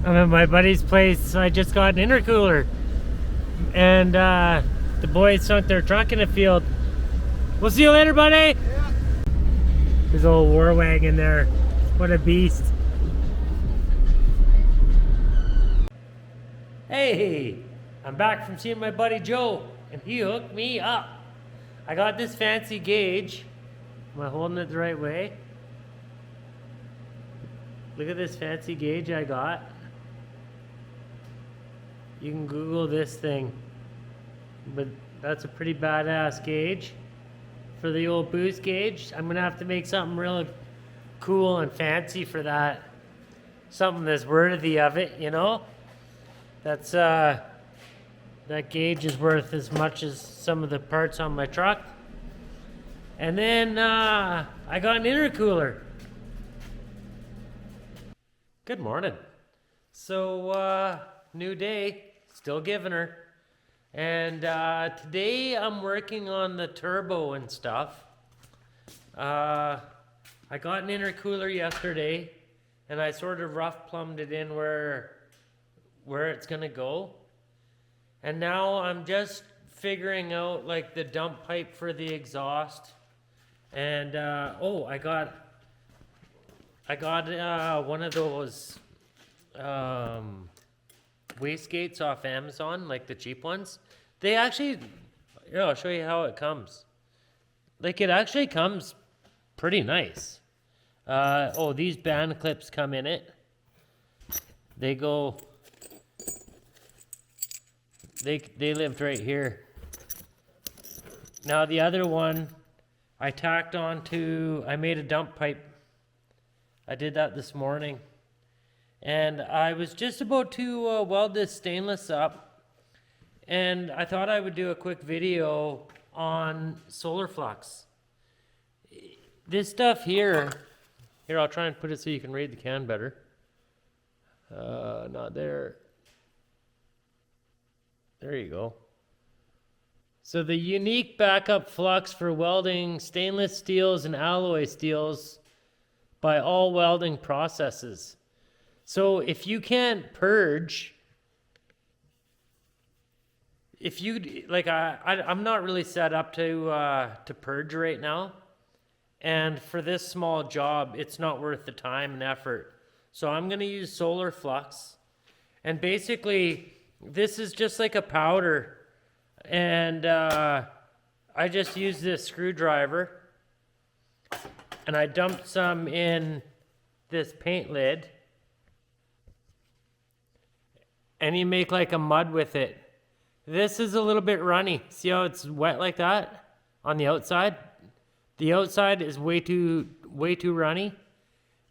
I'm at my buddy's place. I just got an intercooler, and the boys sunk their truck in the field. We'll see you later, buddy. Yeah. There's a old war wagon there. What a beast. Hey, I'm back from seeing my buddy Joe, and he hooked me up. I got this fancy gauge. Am I holding it the right way? Look at this fancy gauge I got. You can Google this thing, but that's a pretty badass gauge. For the old boost gauge, I'm gonna have to make something really cool and fancy for that. Something that's worthy of it, you know? That's that gauge is worth as much as some of the parts on my truck. And then I got an intercooler. Good morning. So new day. Still giving her. And today I'm working on the turbo and stuff. I got an intercooler yesterday, and I sort of rough plumbed it in where it's gonna go. And now I'm just figuring out like the dump pipe for the exhaust. And oh, I got one of those wastegates off Amazon, like the cheap ones. They actually, here, I'll show you how it comes. Like, it actually comes pretty nice. Oh, these band clips come in it. They go, they lived right here. Now the other one, I tacked onto, I made a dump pipe. I did that this morning. And I was just about to weld this stainless up, and I thought I would do a quick video on solar flux. This stuff here, I'll try and put it so you can read the can better. Not there. There you go. So the unique backup flux for welding stainless steels and alloy steels by all welding processes. So if you can't purge, if you like, I'm not really set up to purge right now, and for this small job, it's not worth the time and effort. So I'm going to use solar flux, and basically, this is just like a powder, and I just use this screwdriver, and I dumped some in this paint lid. And you make like a mud with it. This is a little bit runny. See how it's wet like that on the outside? The outside is way too runny.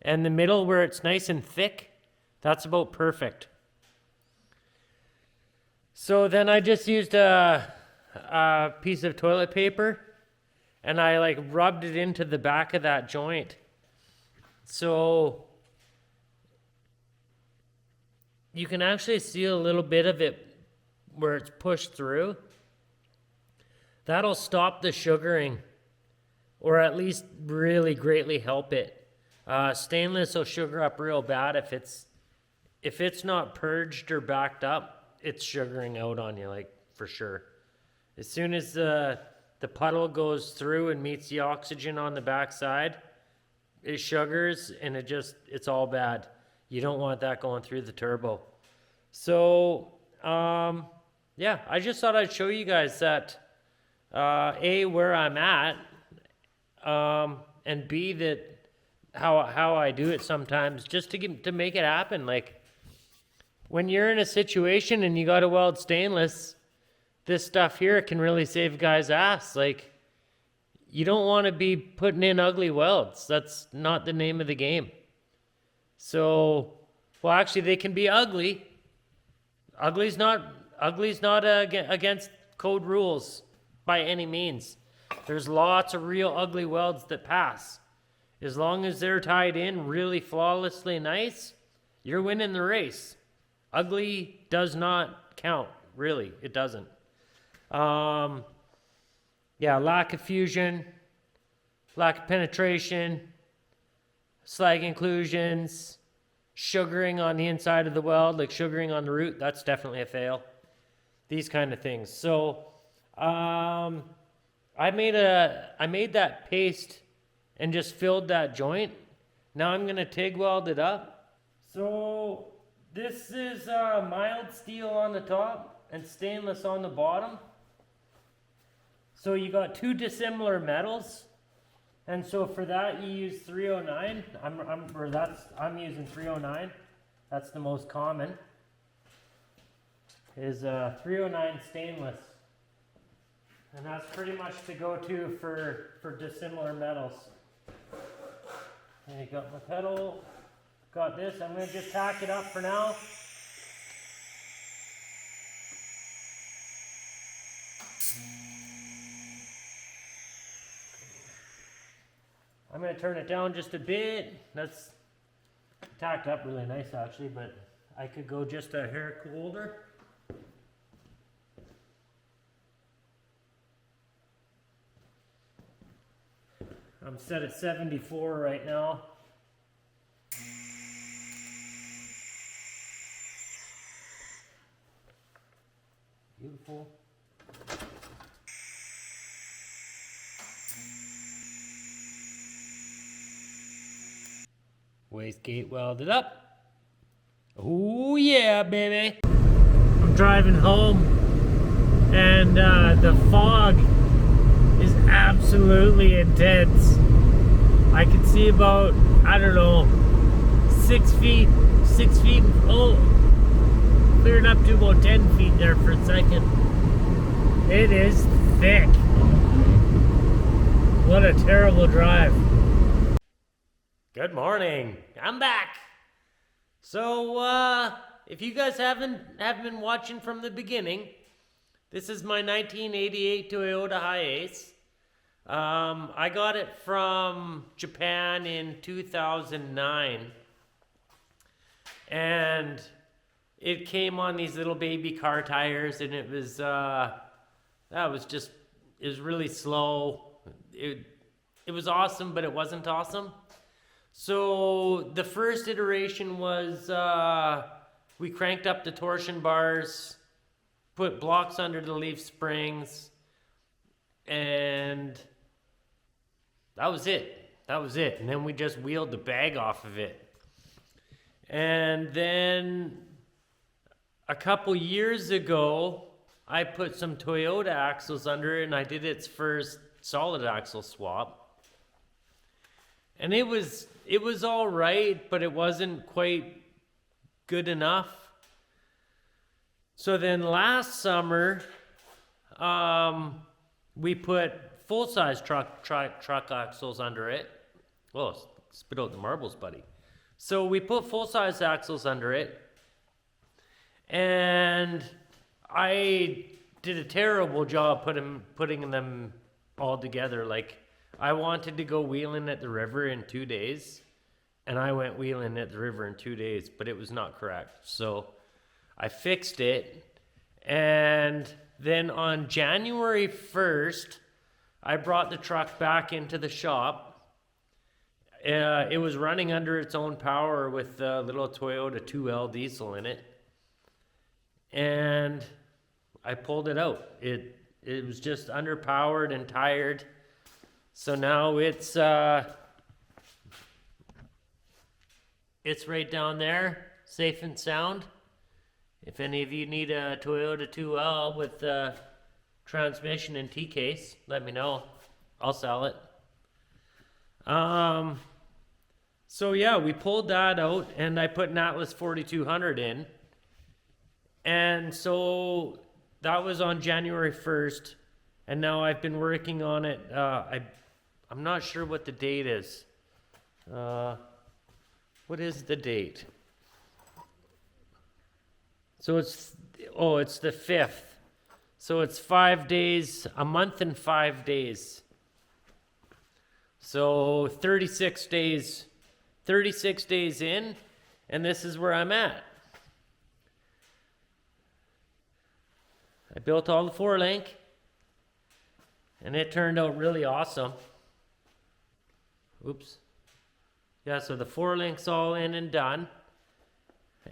And the middle where it's nice and thick, that's about perfect. So then I just used a piece of toilet paper, and I like rubbed it into the back of that joint. So you can actually see a little bit of it where it's pushed through. That'll stop the sugaring, or at least really greatly help it. Stainless will sugar up real bad if it's not purged or backed up. It's sugaring out on you, like, for sure. As soon as the puddle goes through and meets the oxygen on the backside, it sugars, and it's all bad. You don't want that going through the turbo. So, yeah, I just thought I'd show you guys that, A, where I'm at, and B, that how I do it sometimes, just to make it happen. Like, when you're in a situation and you got to weld stainless, this stuff here can really save a guy's ass. Like, you don't want to be putting in ugly welds. That's not the name of the game. So, well, actually, they can be ugly. Ugly's not against code rules by any means. There's lots of real ugly welds that pass. As long as they're tied in really flawlessly nice, you're winning the race. Ugly does not count, really. It doesn't. Yeah, lack of fusion, lack of penetration, slag inclusions, sugaring on the inside of the weld, like sugaring on the root, that's definitely a fail. These kind of things. So I made that paste and just filled that joint. Now I'm gonna TIG weld it up. So this is mild steel on the top and stainless on the bottom. So you got two dissimilar metals, and so for that you use 309. I'm using 309. That's the most common. Is 309 stainless, and that's pretty much the go-to for dissimilar metals. And you got my pedal, got this. I'm going to just tack it up for now. I'm going to turn it down just a bit. That's tacked up really nice actually, but I could go just a hair colder. I'm set at 74 right now. Beautiful. Wastegate welded up. Oh yeah, baby. I'm driving home and the fog is absolutely intense. I can see about, I don't know, 6 feet, oh, cleared up to about 10 feet there for a second. It is thick. What a terrible drive. Good morning, I'm back. So, if you guys haven't been watching from the beginning, this is my 1988 Toyota Hiace. I got it from Japan in 2009. And it came on these little baby car tires, and it was, it was really slow. It was awesome, but it wasn't awesome. So the first iteration was, we cranked up the torsion bars, put blocks under the leaf springs, and that was it. And then we just wheeled the bag off of it. And then a couple years ago, I put some Toyota axles under it, and I did its first solid axle swap. And it was all right, but it wasn't quite good enough. So then last summer, we put full-size truck axles under it. Whoa, spit out the marbles, buddy. So we put full-size axles under it, and I did a terrible job putting them all together. Like, I wanted to go wheeling at the river in 2 days, and I went wheeling at the river in 2 days, but it was not correct. So I fixed it, and then on January 1st, I brought the truck back into the shop. It was running under its own power with a little Toyota 2L diesel in it, and I pulled it out. It was just underpowered and tired. So now it's right down there, safe and sound. If any of you need a Toyota 2L with transmission and T-case, let me know. I'll sell it. So yeah, we pulled that out, and I put an Atlas 4200 in. And so that was on January 1st, and now I've been working on it. I'm not sure what the date is. What is the date? So it's the 5th. So it's 5 days, a month and 5 days. So 36 days in, and this is where I'm at. I built all the 4-link, and it turned out really awesome. Oops. Yeah, so the 4-link's all in and done.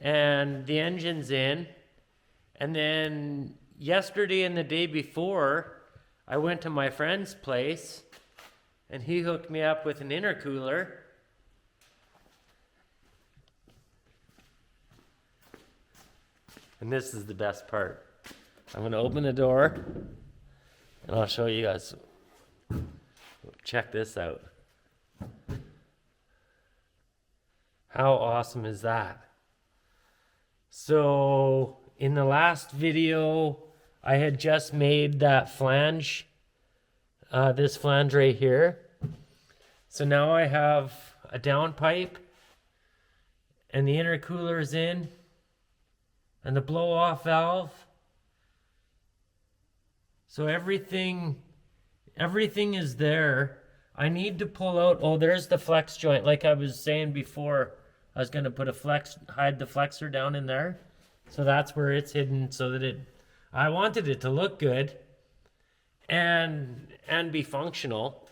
and the engine's in. And then yesterday and the day before, I went to my friend's place and he hooked me up with an intercooler. And this is the best part. I'm going to open the door and I'll show you guys. Check this out. How awesome is that? So in the last video, I had just made that flange, this flange right here. So now I have a downpipe and the intercooler is in and the blow off valve. So everything is there. I need to pull out, oh, there's the flex joint. Like I was saying before, I was gonna put hide the flexor down in there. So that's where it's hidden so that I wanted it to look good and be functional.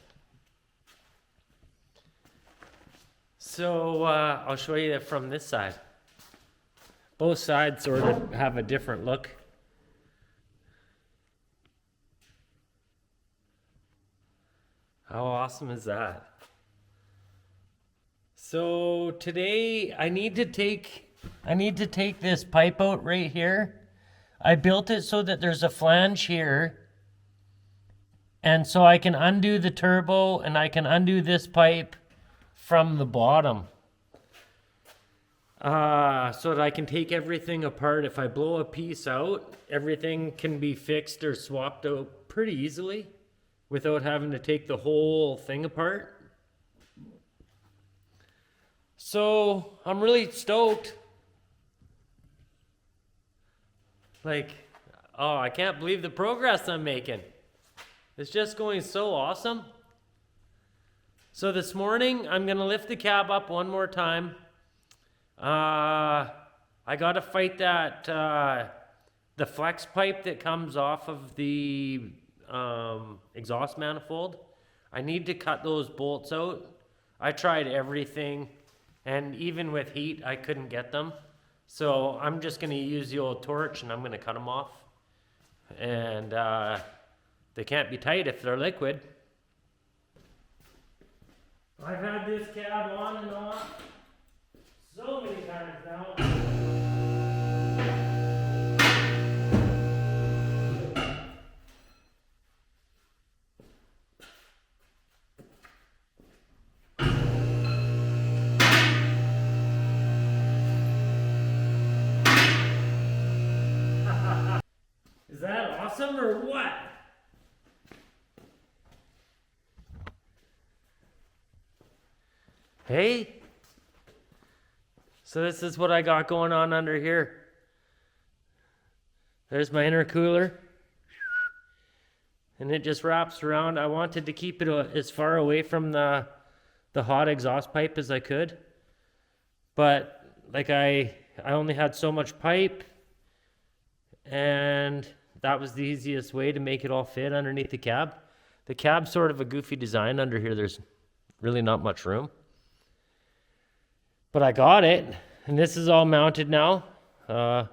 So I'll show you that from this side. Both sides sort of have a different look. How awesome is that? So today I need to take this pipe out right here. I built it so that there's a flange here. And so I can undo the turbo and I can undo this pipe from the bottom. So that I can take everything apart. If I blow a piece out, everything can be fixed or swapped out pretty easily without having to take the whole thing apart. So I'm really stoked. Like, oh, I can't believe the progress I'm making. It's just going so awesome. So this morning, I'm gonna lift the cab up one more time. I gotta fight that, the flex pipe that comes off of the exhaust manifold. I need to cut those bolts out. I tried everything, and even with heat, I couldn't get them. So I'm just gonna use the old torch and I'm gonna cut them off. And they can't be tight if they're liquid. I've had this cab on and off so many times now. Is that awesome or what? Hey, so this is what I got going on under here. There's my intercooler. And it just wraps around. I wanted to keep it as far away from the hot exhaust pipe as I could. But like I only had so much pipe, and that was the easiest way to make it all fit underneath the cab. The cab's sort of a goofy design under here. There's really not much room. But I got it, and this is all mounted now. Yeah,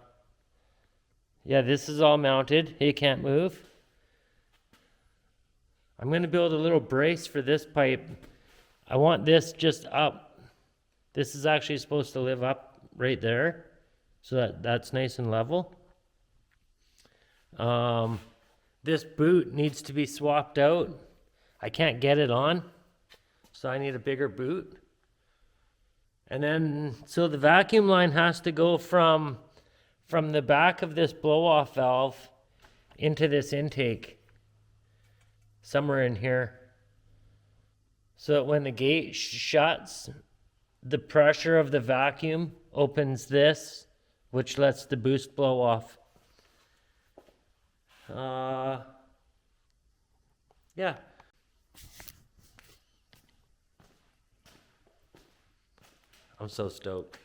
this is all mounted. It can't move. I'm going to build a little brace for this pipe. I want this just up. This is actually supposed to live up right there, so that's nice and level. This boot needs to be swapped out. I can't get it on, so I need a bigger boot. And then, so the vacuum line has to go from the back of this blow-off valve into this intake, somewhere in here. So that when the gate shuts, the pressure of the vacuum opens this, which lets the boost blow off. Yeah. I'm so stoked.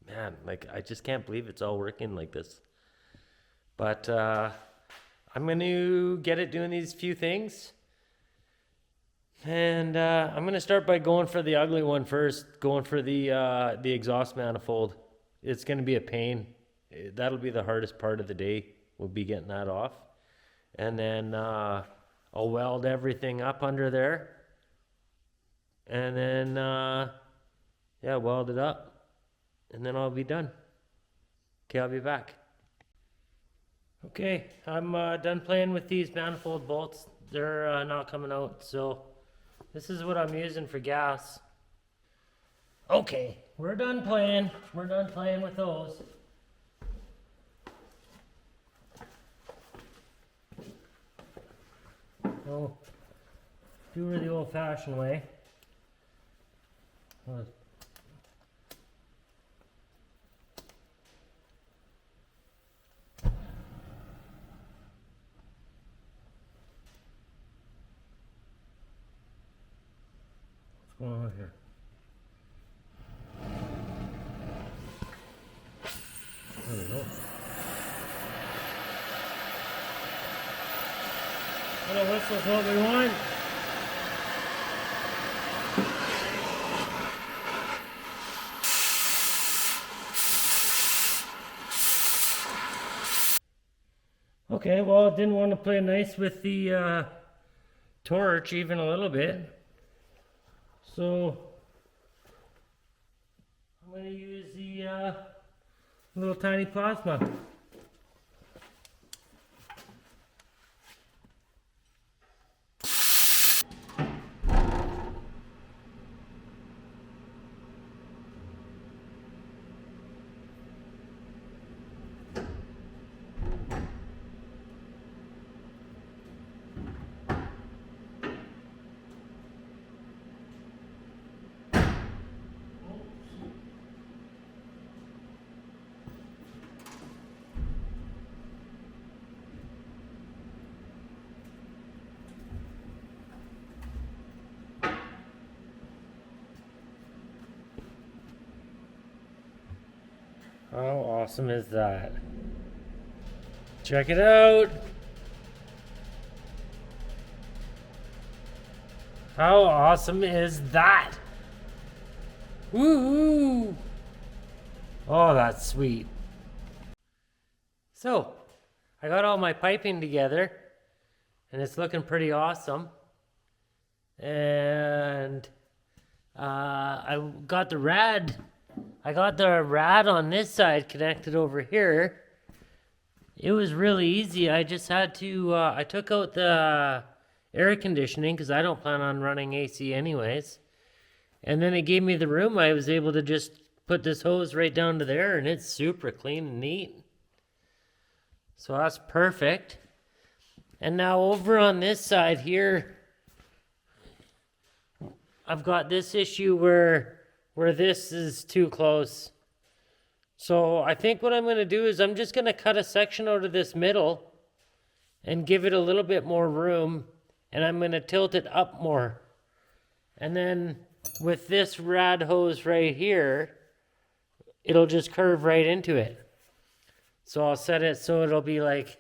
Man, like, I just can't believe it's all working like this. But I'm going to get it doing these few things. And I'm going to start by going for the ugly one first, going for the exhaust manifold. it's going to be a pain. That'll be the hardest part of the day, will be getting that off. And then I'll weld everything up under there. And then, yeah, weld it up. And then I'll be done. Okay, I'll be back. Okay, I'm done playing with these manifold bolts. They're not coming out, so this is what I'm using for gas. Okay, we're done playing. We're done playing with those. So, do her the old-fashioned way. What's going on here? There we go. Little whistle's what we want. Okay, well, didn't want to play nice with the torch even a little bit. So I'm going to use the little tiny plasma. How awesome is that? Check it out. How awesome is that? Woohoo! Oh, that's sweet. So, I got all my piping together, and it's looking pretty awesome. And I got the rad on this side connected over here. It was really easy. I just had to, I took out the air conditioning because I don't plan on running AC anyways. And then it gave me the room. I was able to just put this hose right down to there, and it's super clean and neat. So that's perfect. And now over on this side here, I've got this issue where this is too close. So I think what I'm going to do is I'm just going to cut a section out of this middle and give it a little bit more room, and I'm going to tilt it up more. And then with this rad hose right here, it'll just curve right into it. So I'll set it so it'll be like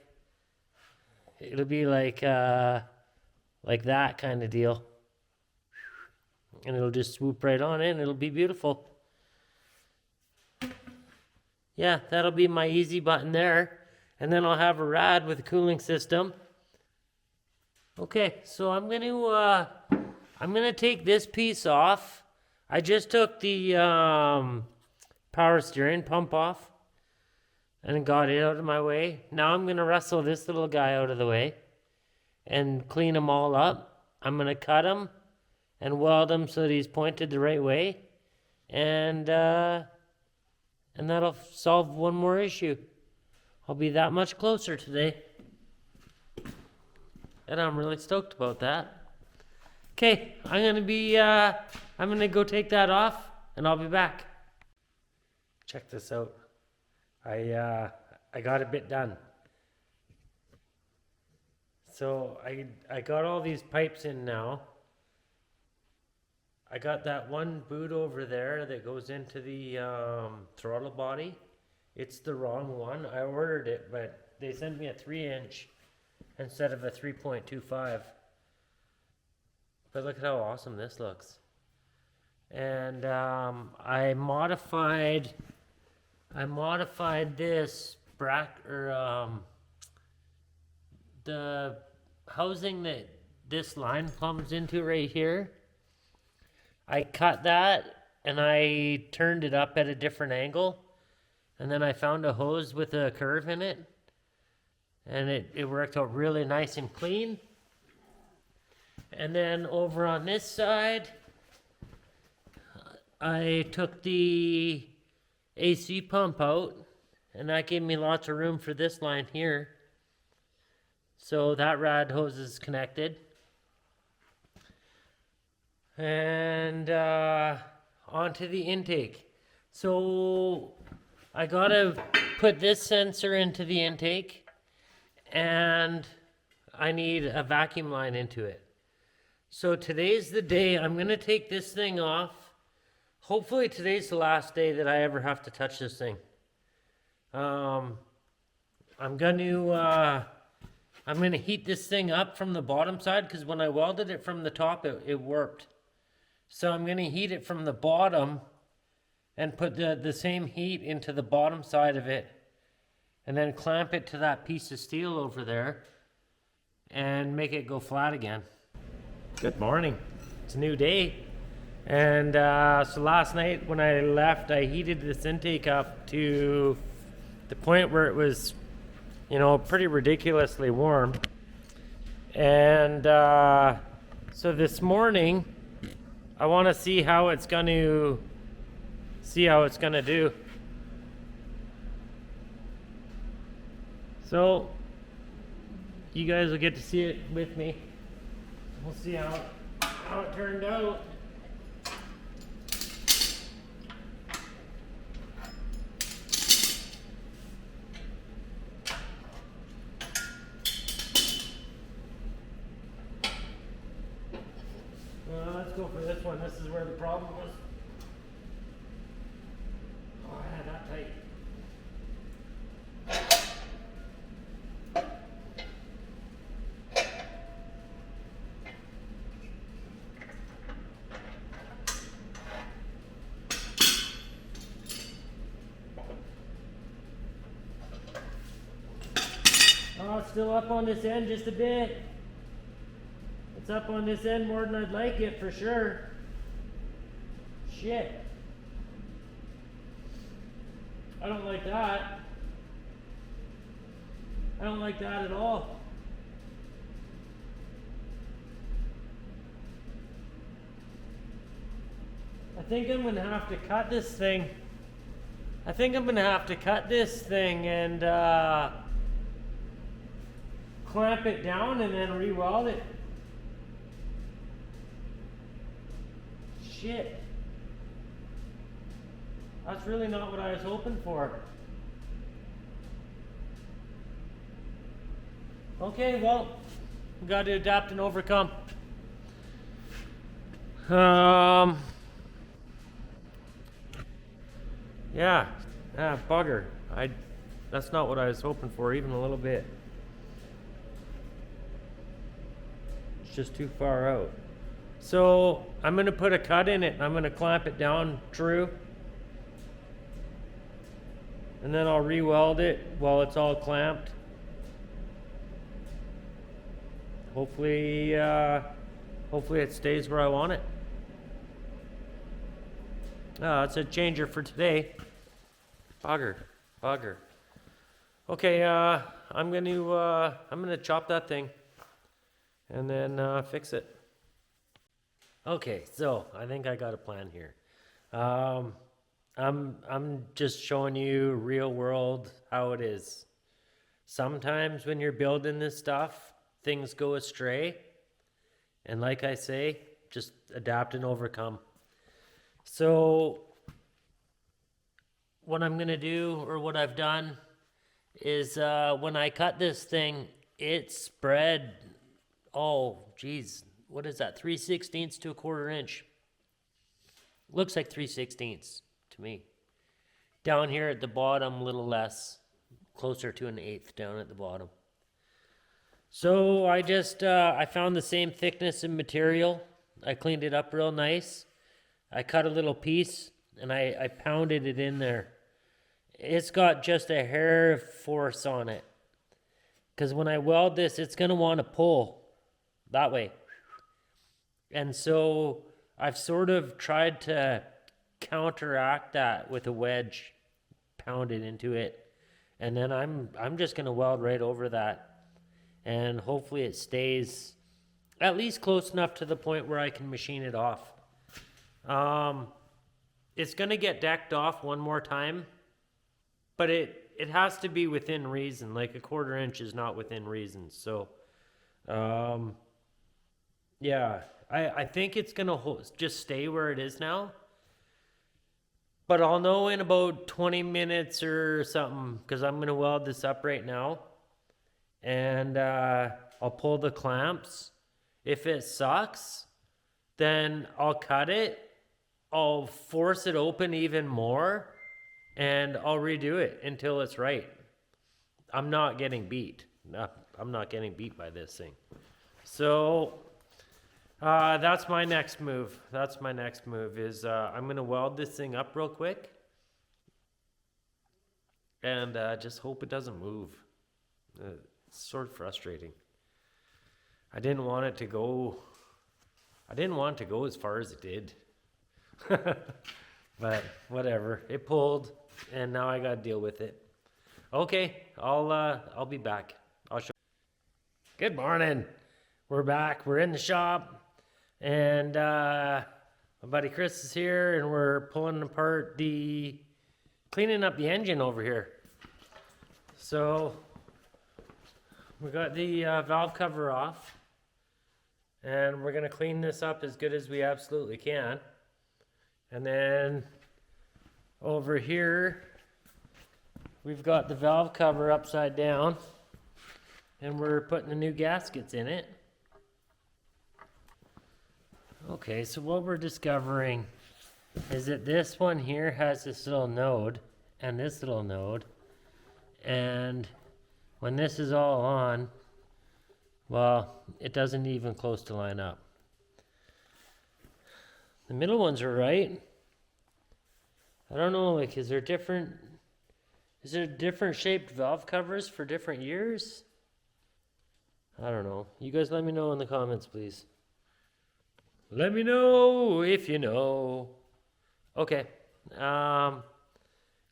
that kind of deal. And it'll just swoop right on in. It'll be beautiful. Yeah, that'll be my easy button there. And then I'll have a rad with a cooling system. Okay, so I'm gonna take this piece off. I just took the power steering pump off and got it out of my way. Now I'm gonna wrestle this little guy out of the way and clean them all up. I'm gonna cut him and weld him so that he's pointed the right way, and that'll solve one more issue. I'll be that much closer today, and I'm really stoked about that. Okay, I'm gonna go take that off, and I'll be back. Check this out. I got a bit done. So I got all these pipes in now. I got that one boot over there that goes into the throttle body. It's the wrong one. I ordered it, but they sent me a 3-inch instead of a 3.25. But look at how awesome this looks. And I modified I modified this the housing that this line plumbs into right here. I cut that and I turned it up at a different angle, and then I found a hose with a curve in it, and it worked out really nice and clean. And then over on this side, I took the AC pump out, and that gave me lots of room for this line here. So that rad hose is connected. And onto the intake. So I gotta put this sensor into the intake, and I need a vacuum line into it. So today's the day. I'm gonna take this thing off. Hopefully today's the last day that I ever have to touch this thing. I'm gonna heat this thing up from the bottom side, because when I welded it from the top, it warped. So I'm gonna heat it from the bottom and put the same heat into the bottom side of it, and then clamp it to that piece of steel over there and make it go flat again. Good morning. It's a new day. And so last night when I left, I heated this intake up to the point where it was, pretty ridiculously warm. And so this morning, I want to see how it's going to do. So you guys will get to see it with me. We'll see how it turned out. Let's go for this one. This is where the problem was. Oh, I had that tight. Oh, it's still up on this end just a bit. It's up on this end more than I'd like it, for sure. Shit. I don't like that. I don't like that at all. I think I'm gonna have to cut this thing. And clamp it down and then re-weld it. Shit. That's really not what I was hoping for. Okay, well, we got to adapt and overcome. Yeah, bugger. That's not what I was hoping for, even a little bit. It's just too far out. So I'm going to put a cut in it. I'm going to clamp it down true. And then I'll re-weld it while it's all clamped. Hopefully it stays where I want it. That's a changer for today. Bugger. Okay, I'm gonna chop that thing and then fix it. Okay, so I think I got a plan here. I'm just showing you real world how it is. Sometimes when you're building this stuff, things go astray. And like I say, just adapt and overcome. So what I'm going to do, or what I've done, is when I cut this thing, it spread, what is that, 3/16 to 1/4 inch. Looks like 3/16 to me. Down here at the bottom, a little less, closer to 1/8 down at the bottom. So I just, I found the same thickness and material. I cleaned it up real nice. I cut a little piece and I pounded it in there. it's got just a hair of force on it. Because when I weld this, it's going to want to pull that way. And so I've sort of tried to counteract that with a wedge pounded into it. And then I'm just going to weld right over that. And hopefully it stays at least close enough to the point where I can machine it off. It's going to get decked off one more time, but it has to be within reason. Like a 1/4 inch is not within reason. So, yeah, I think it's going to just stay where it is now. But I'll know in about 20 minutes or something, because I'm going to weld this up right now. And I'll pull the clamps. If it sucks, then I'll cut it. I'll force it open even more. And I'll redo it until it's right. I'm not getting beat. No, I'm not getting beat by this thing. So that's my next move. That's my next move is I'm going to weld this thing up real quick. And just hope it doesn't move. It's sort of frustrating. I didn't want it to go as far as it did. But whatever. It pulled and now I got to deal with it. Okay, I'll be back. I'll show. Good morning. We're back. We're in the shop and my buddy Chris is here and we're pulling apart cleaning up the engine over here. So we got the valve cover off and we're going to clean this up as good as we absolutely can. And then over here, we've got the valve cover upside down and we're putting the new gaskets in it. Okay, so what we're discovering is that this one here has this little node and this little node. And when this is all on, well, it doesn't even close to line up. The middle ones are right. I don't know, like, is there different shaped valve covers for different years? I don't know. You guys let me know in the comments, please. Let me know if you know. Okay.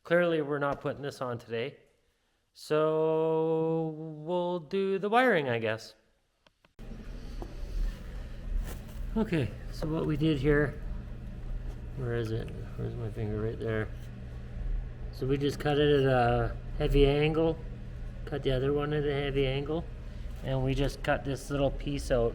Clearly we're not putting this on today. So we'll do the wiring, I guess. Okay, so what we did here, where is it? Where's my finger? Right there. So we just cut it at a heavy angle, cut the other one at a heavy angle, and we just cut this little piece out